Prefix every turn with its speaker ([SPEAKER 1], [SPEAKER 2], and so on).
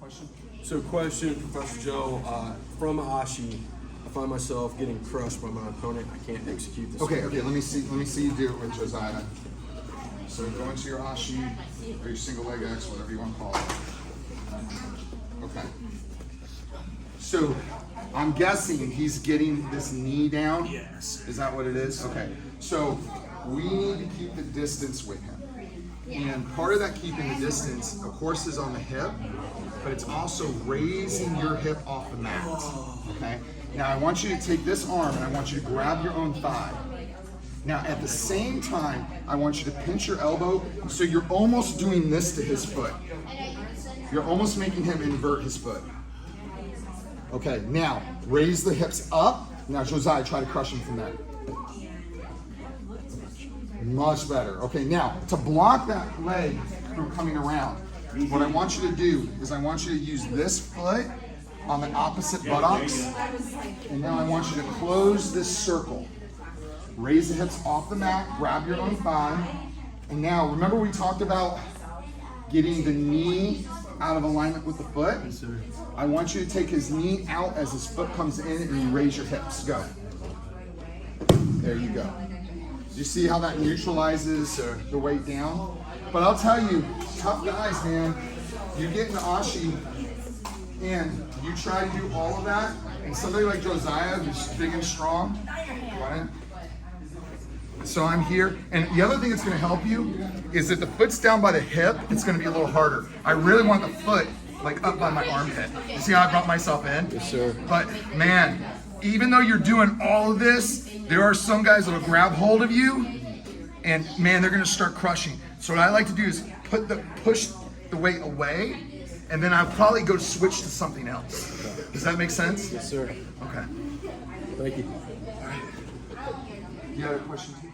[SPEAKER 1] Question?
[SPEAKER 2] So question, Professor Joe, from Ashi, I find myself getting crushed by my opponent. I can't execute this.
[SPEAKER 1] Okay, let me see you do it with Josiah. So go into your Ashi or your single leg X, whatever you want to call it. Okay. So I'm guessing he's getting this knee down.
[SPEAKER 2] Yes.
[SPEAKER 1] Is that what it is? Okay. So we need to keep the distance with him. And part of that keeping the distance, of course, is on the hip, but it's also raising your hip off the mat. Okay? Now I want you to take this arm and I want you to grab your own thigh. Now at the same time, I want you to pinch your elbow so you're almost doing this to his foot. You're almost making him invert his foot. Okay, now raise the hips up. Now Josiah, try to crush him from there. Much better. Okay, now to block that leg from coming around, what I want you to do is I want you to use this foot on the opposite buttocks. And now I want you to close this circle. Raise the hips off the mat, grab your own thigh. And now remember we talked about getting the knee out of alignment with the foot?
[SPEAKER 2] Yes, sir.
[SPEAKER 1] I want you to take his knee out as his foot comes in and you raise your hips. Go. There you go. Do you see how that neutralizes the weight down? But I'll tell you, tough guys, man, you get into Ashi and you try to do all of that, and somebody like Josiah, who's big and strong, right? So I'm here, and the other thing that's gonna help you is that the foot's down by the hip, it's gonna be a little harder. I really want the foot like up by my armpit. You see how I brought myself in?
[SPEAKER 2] Yes, sir.
[SPEAKER 1] But man, even though you're doing all of this, there are some guys that will grab hold of you, and man, they're gonna start crushing. So what I like to do is push the weight away, and then I'll probably go switch to something else. Does that make sense?
[SPEAKER 2] Yes, sir.
[SPEAKER 1] Okay.
[SPEAKER 2] Thank you.
[SPEAKER 1] You had a question too?